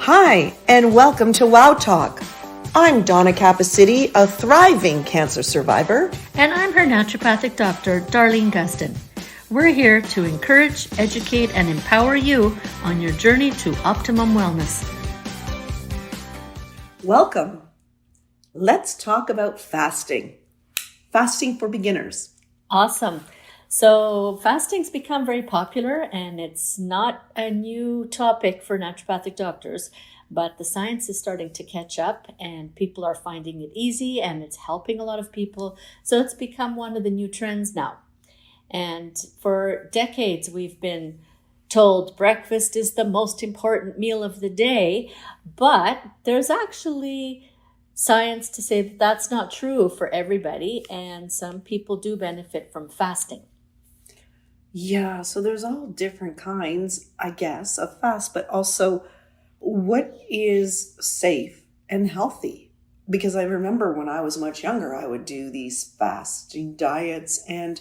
Hi, and welcome to Wow Talk. I'm Donna Cappuccitti, a thriving cancer survivor. And I'm her naturopathic doctor, Darlene Gustin. We're here to encourage, educate, and empower you on your journey to optimum wellness. Welcome. Let's talk about fasting. Fasting for beginners. Awesome. So fasting's become very popular, and it's not a new topic for naturopathic doctors, but the science is starting to catch up and people are finding it easy and it's helping a lot of people. So it's become one of the new trends now. And for decades, we've been told breakfast is the most important meal of the day, but there's actually science to say that that's not true for everybody, and some people do benefit from fasting. Yeah, so there's all different kinds, I guess, of fast, but also what is safe and healthy? Because I remember when I was much younger, I would do these fasting diets and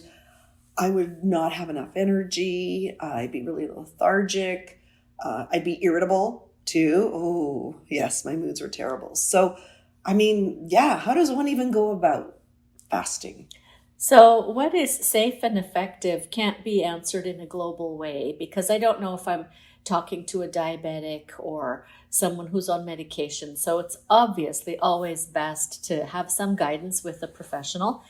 I would not have enough energy. I'd be really lethargic. I'd be irritable too. Oh, yes, my moods were terrible. So, how does one even go about fasting? So what is safe and effective can't be answered in a global way, because I don't know if I'm talking to a diabetic or someone who's on medication. So it's obviously always best to have some guidance with a professional.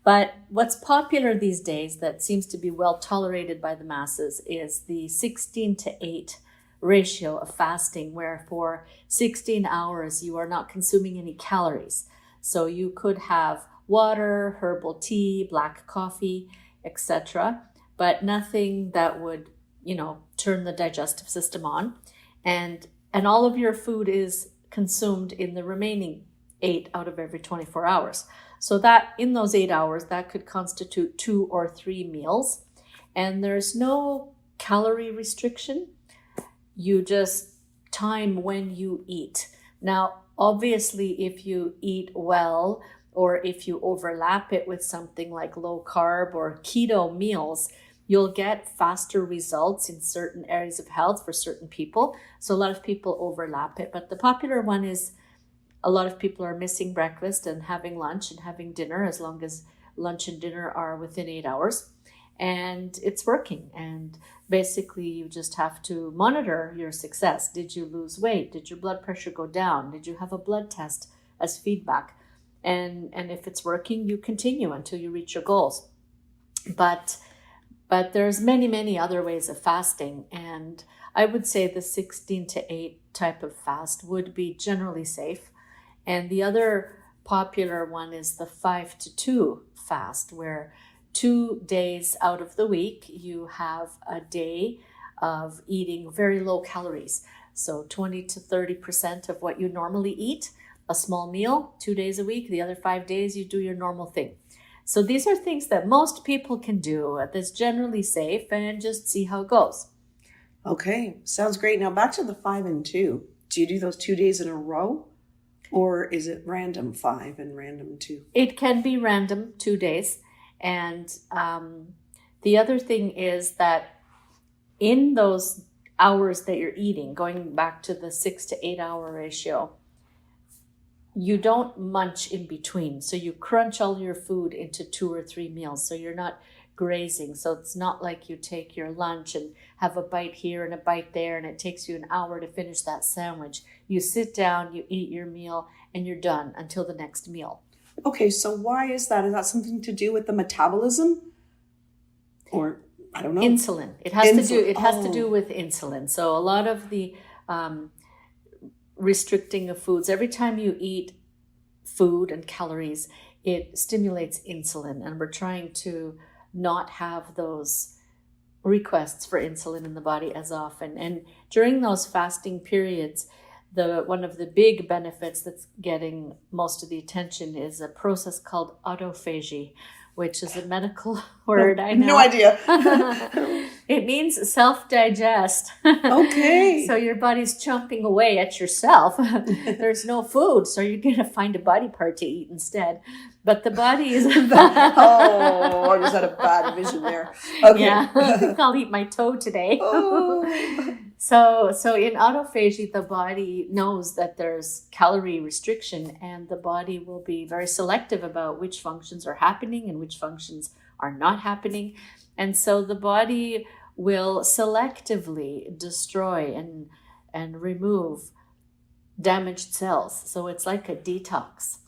But what's popular these days that seems to be well tolerated by the masses is the 16:8 ratio of fasting, where for 16 hours you are not consuming any calories. So you could have water, herbal tea, black coffee, etc., but nothing that would, turn the digestive system on. And all of your food is consumed in the remaining 8 out of every 24 hours. So that in those 8 hours, that could constitute 2 or 3 meals. And there's no calorie restriction. You just time when you eat. Now, obviously, if you eat well, or if you overlap it with something like low carb or keto meals, you'll get faster results in certain areas of health for certain people. So a lot of people overlap it. But the popular one is a lot of people are missing breakfast and having lunch and having dinner, as long as lunch and dinner are within 8 hours. And it's working. And basically, you just have to monitor your success. Did you lose weight? Did your blood pressure go down? Did you have a blood test as feedback? And if it's working, you continue until you reach your goals. But there's many other ways of fasting. And I would say the 16:8 type of fast would be generally safe. And the other popular one is the 5-2 fast, where 2 days out of the week, you have a day of eating very low calories. So 20 to 30% of what you normally eat, a small meal, 2 days a week. The other 5 days, you do your normal thing. So these are things that most people can do that's generally safe, and just see how it goes. Okay, sounds great. Now back to the 5 and 2. Do you do those 2 days in a row? Or is it random 5 and random 2? It can be random 2 days. And the other thing is that in those hours that you're eating, going back to the 6 to 8 hour ratio, you don't munch in between. So you crunch all your food into 2 or 3 meals. So you're not grazing. So it's not like you take your lunch and have a bite here and a bite there, and it takes you an hour to finish that sandwich. You sit down, you eat your meal, and you're done until the next meal. Okay, so why is that? Is that something to do with the metabolism? Or, I don't know. Insulin. It has to do with insulin. So a lot of the restricting of foods, every time you eat food and calories, it stimulates insulin, and we're trying to not have those requests for insulin in the body as often. And during those fasting periods, one of the big benefits that's getting most of the attention is a process called autophagy, which is a medical word. I know. No idea. It means self-digest. Okay. So your body's chomping away at yourself. There's no food, so you're going to find a body part to eat instead. But the body is... Oh, I just had a bad vision there. Okay. Yeah, I'll eat my toe today. Oh. So in autophagy, the body knows that there's calorie restriction, and the body will be very selective about which functions are happening and which functions are not happening. And so the body will selectively destroy and remove damaged cells. So it's like a detox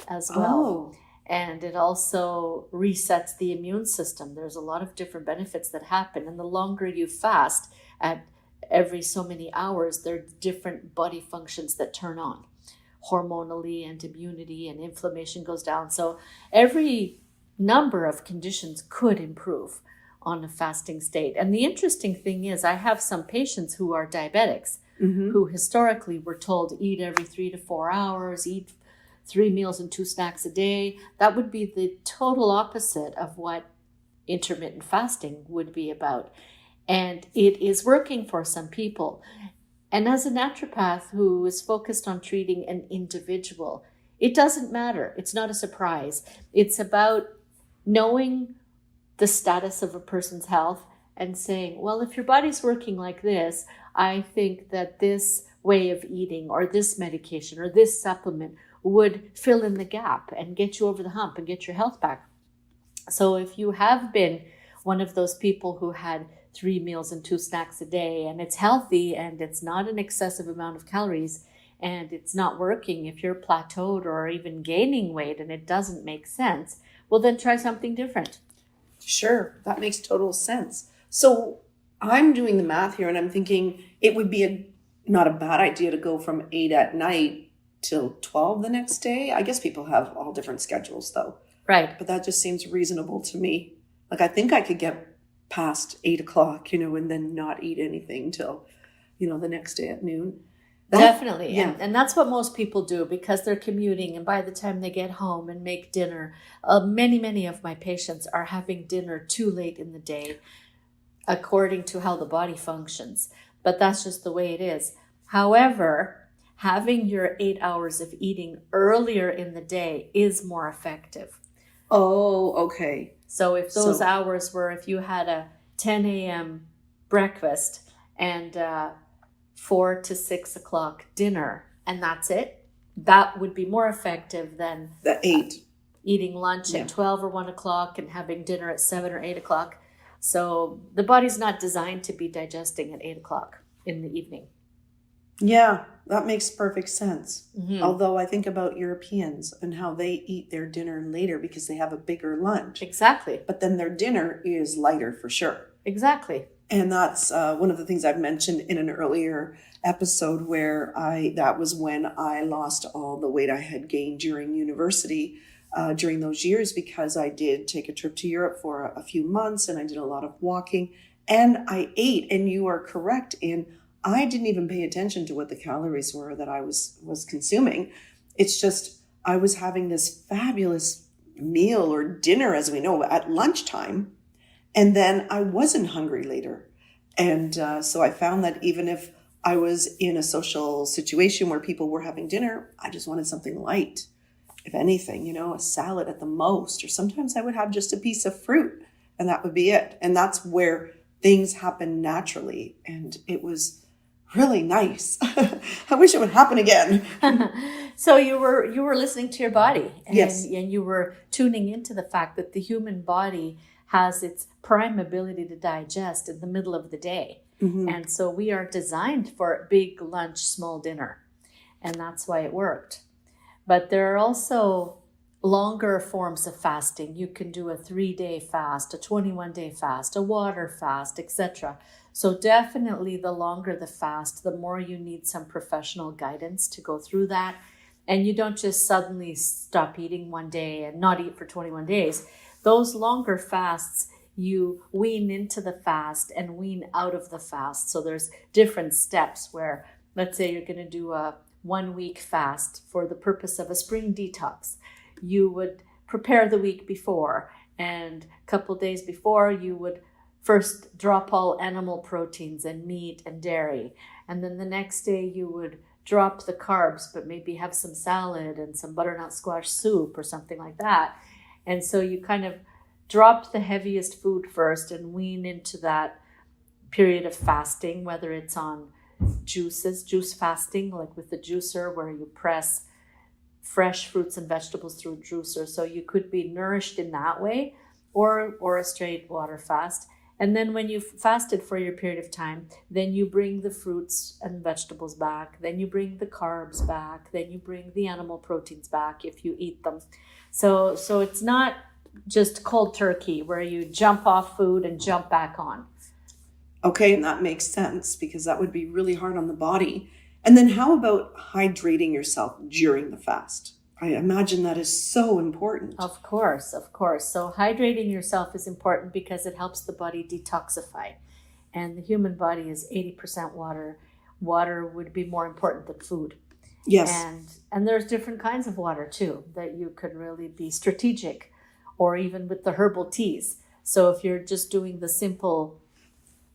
as well. Oh. And it also resets the immune system. There's a lot of different benefits that happen. And the longer you fast, at every so many hours, there are different body functions that turn on hormonally, and immunity and inflammation goes down. So every number of conditions could improve on a fasting state. And the interesting thing is, I have some patients who are diabetics who historically were told eat every 3 to 4 hours, eat 3 meals and 2 snacks a day. That would be the total opposite of what intermittent fasting would be about. And it is working for some people. And as a naturopath who is focused on treating an individual, it doesn't matter. It's not a surprise. It's about knowing the status of a person's health and saying, well, if your body's working like this, I think that this way of eating or this medication or this supplement would fill in the gap and get you over the hump and get your health back. So if you have been one of those people who had 3 meals and 2 snacks a day, and it's healthy and it's not an excessive amount of calories and it's not working, if you're plateaued or even gaining weight and it doesn't make sense, well, then try something different. Sure, that makes total sense. So I'm doing the math here and I'm thinking it would be not a bad idea to go from 8 at night till 12 the next day. I guess people have all different schedules though. Right. But that just seems reasonable to me. Like I think I could get past 8 o'clock, and then not eat anything till, the next day at noon. Definitely. Yeah. And that's what most people do because they're commuting. And by the time they get home and make dinner, many of my patients are having dinner too late in the day, according to how the body functions. But that's just the way it is. However, having your 8 hours of eating earlier in the day is more effective. Oh, okay. So if those hours were, if you had a 10 a.m. breakfast and 4 to 6 o'clock dinner, and that's it, that would be more effective than the 8. Eating lunch at 12 or 1 o'clock and having dinner at 7 or 8 o'clock. So the body's not designed to be digesting at 8 o'clock in the evening. Yeah, that makes perfect sense. Mm-hmm. Although I think about Europeans and how they eat their dinner later because they have a bigger lunch. Exactly. But then their dinner is lighter for sure. Exactly. And that's one of the things I've mentioned in an earlier episode where that was when I lost all the weight I had gained during university during those years, because I did take a trip to Europe for a few months and I did a lot of walking and I ate. And you are correct in I didn't even pay attention to what the calories were that I was consuming. It's just I was having this fabulous meal or dinner, as we know, at lunchtime. And then I wasn't hungry later. And so I found that even if I was in a social situation where people were having dinner, I just wanted something light. If anything, a salad at the most. Or sometimes I would have just a piece of fruit and that would be it. And that's where things happen naturally. And it was really nice. I wish it would happen again. So you were listening to your body, and, yes, and you were tuning into the fact that the human body has its prime ability to digest in the middle of the day. Mm-hmm. And so we are designed for big lunch, small dinner. And that's why it worked. But there are also longer forms of fasting. You can do a 3-day fast, a 21-day fast, a water fast, etc. So definitely the longer the fast, the more you need some professional guidance to go through that. And you don't just suddenly stop eating one day and not eat for 21 days. Those longer fasts, you wean into the fast and wean out of the fast. So there's different steps where, let's say you're going to do a 1-week fast for the purpose of a spring detox. You would prepare the week before And a couple days before, you would first drop all animal proteins and meat and dairy. And then the next day you would drop the carbs, but maybe have some salad and some butternut squash soup or something like that. And so you kind of drop the heaviest food first and wean into that period of fasting, whether it's on juice fasting, like with the juicer where you press fresh fruits and vegetables through a juicer. So you could be nourished in that way, or a straight water fast. And then when you've fasted for your period of time, then you bring the fruits and vegetables back, then you bring the carbs back, then you bring the animal proteins back if you eat them. So it's not just cold turkey where you jump off food and jump back on. Okay, and that makes sense because that would be really hard on the body. And then how about hydrating yourself during the fast? I imagine that is so important. Of course. So hydrating yourself is important because it helps the body detoxify. And the human body is 80% water. Water would be more important than food. Yes. And there's different kinds of water too that you could really be strategic, or even with the herbal teas. So if you're just doing the simple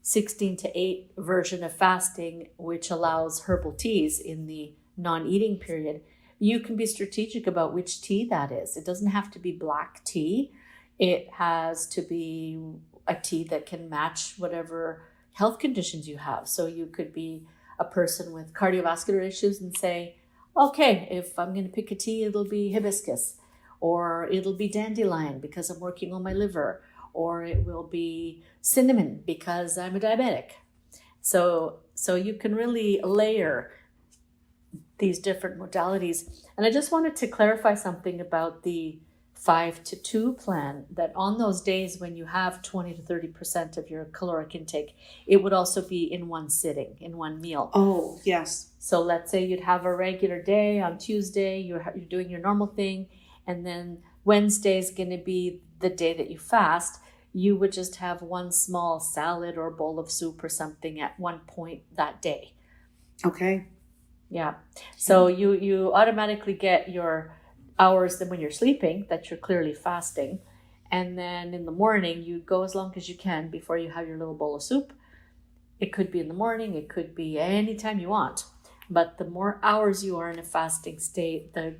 16-8 version of fasting, which allows herbal teas in the non-eating period, you can be strategic about which tea that is. It doesn't have to be black tea. It has to be a tea that can match whatever health conditions you have. So you could be a person with cardiovascular issues and say, okay, if I'm going to pick a tea, it'll be hibiscus, or it'll be dandelion because I'm working on my liver, or it will be cinnamon because I'm a diabetic. So you can really layer these different modalities. And I just wanted to clarify something about the 5-2 plan, that on those days when you have 20 to 30% of your caloric intake, it would also be in one sitting, in one meal. Oh, yes. So let's say you'd have a regular day on Tuesday, you're doing your normal thing, and then Wednesday is going to be the day that you fast. You would just have one small salad or bowl of soup or something at one point that day. Okay. Yeah. So you automatically get your hours then when you're sleeping that you're clearly fasting. And then in the morning, you go as long as you can before you have your little bowl of soup. It could be in the morning. It could be anytime you want. But the more hours you are in a fasting state, the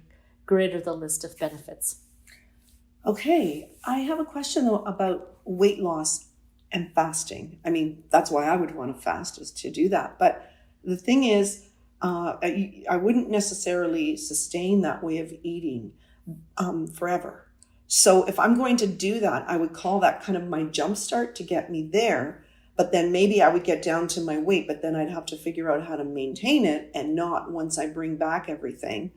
greater the list of benefits. Okay. I have a question though about weight loss and fasting. I mean, that's why I would want to fast, is to do that. But the thing is, I wouldn't necessarily sustain that way of eating forever. So if I'm going to do that, I would call that kind of my jump start to get me there. But then maybe I would get down to my weight, but then I'd have to figure out how to maintain it and not, once I bring back everything,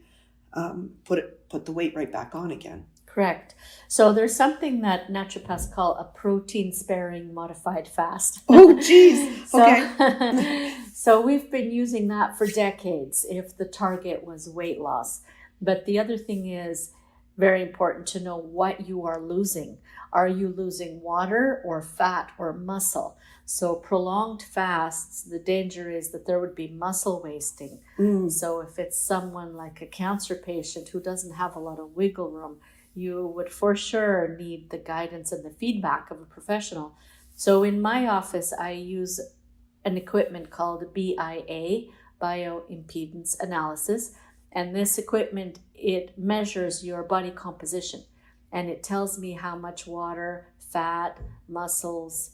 put the weight right back on again. Correct. So there's something that naturopaths call a protein-sparing modified fast. Oh, geez. Okay. So we've been using that for decades if the target was weight loss. But the other thing is very important to know what you are losing. Are you losing water or fat or muscle? So prolonged fasts, the danger is that there would be muscle wasting. So if it's someone like a cancer patient who doesn't have a lot of wiggle room, you would for sure need the guidance and the feedback of a professional. So in my office, I use an equipment called BIA, bioimpedance analysis. And this equipment, it measures your body composition. And it tells me how much water, fat, muscles,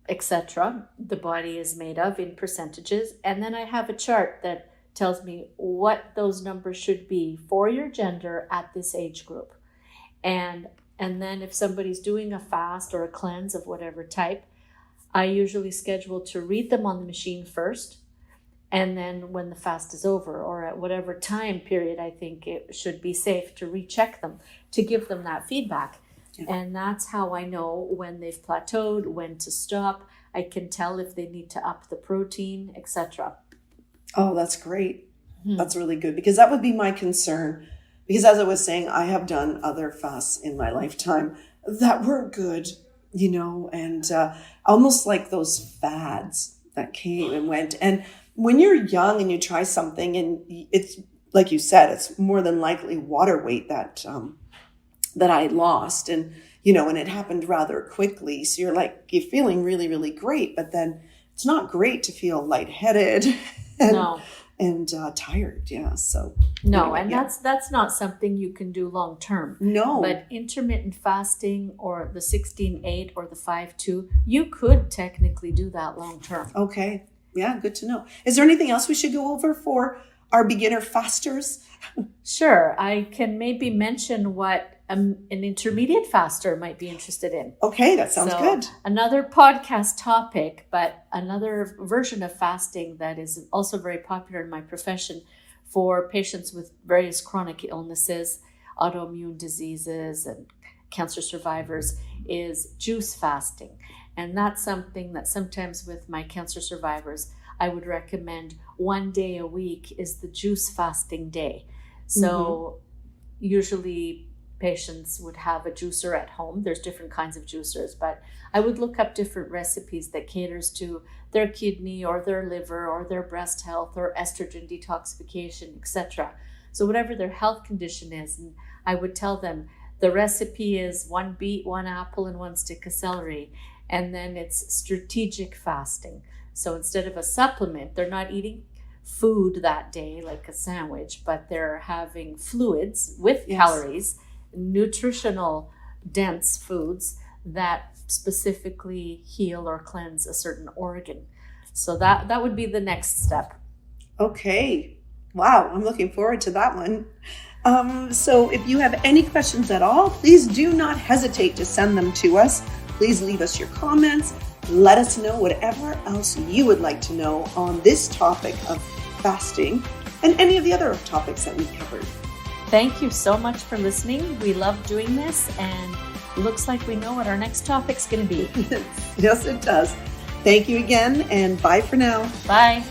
etc. the body is made of in percentages. And then I have a chart that tells me what those numbers should be for your gender at this age group. And then if somebody's doing a fast or a cleanse of whatever type, I usually schedule to read them on the machine first. And then when the fast is over, or at whatever time period I think it should be safe to recheck them, to give them that feedback. Yeah. And that's how I know when they've plateaued, when to stop. I can tell if they need to up the protein, etc. Oh, that's great. That's really good, because that would be my concern. Because as I was saying, I have done other fasts in my lifetime that were good, and almost like those fads that came and went. And when you're young and you try something, and it's like you said, it's more than likely water weight that I lost. And and it happened rather quickly. So you're feeling really, really great, but then it's not great to feel lightheaded and, No. and tired. Yeah. So No, anyway, and yeah. that's not something you can do long term. No. But intermittent fasting or the 16-8 or the 5-2, you could technically do that long term. Okay. Yeah, good to know. Is there anything else we should go over for our beginner fasters? Sure, I can maybe mention what an intermediate faster might be interested in. Okay, that sounds good. Another podcast topic, but another version of fasting that is also very popular in my profession for patients with various chronic illnesses, autoimmune diseases, and cancer survivors is juice fasting. And that's something that sometimes with my cancer survivors, I would recommend 1 day a week is the juice fasting day. So usually patients would have a juicer at home. There's different kinds of juicers, but I would look up different recipes that caters to their kidney or their liver or their breast health or estrogen detoxification, etc. So whatever their health condition is, and I would tell them the recipe is 1 beet, 1 apple, and 1 stick of celery. And then it's strategic fasting. So instead of a supplement, they're not eating food that day like a sandwich, but they're having fluids with calories, nutritional dense foods that specifically heal or cleanse a certain organ. So that would be the next step. Okay. Wow, I'm looking forward to that one. So if you have any questions at all, please do not hesitate to send them to us. Please leave us your comments. Let us know whatever else you would like to know on this topic of fasting and any of the other topics that we covered. Thank you so much for listening. We love doing this, and looks like we know what our next topic's going to be. Yes, it does. Thank you again, and bye for now. Bye.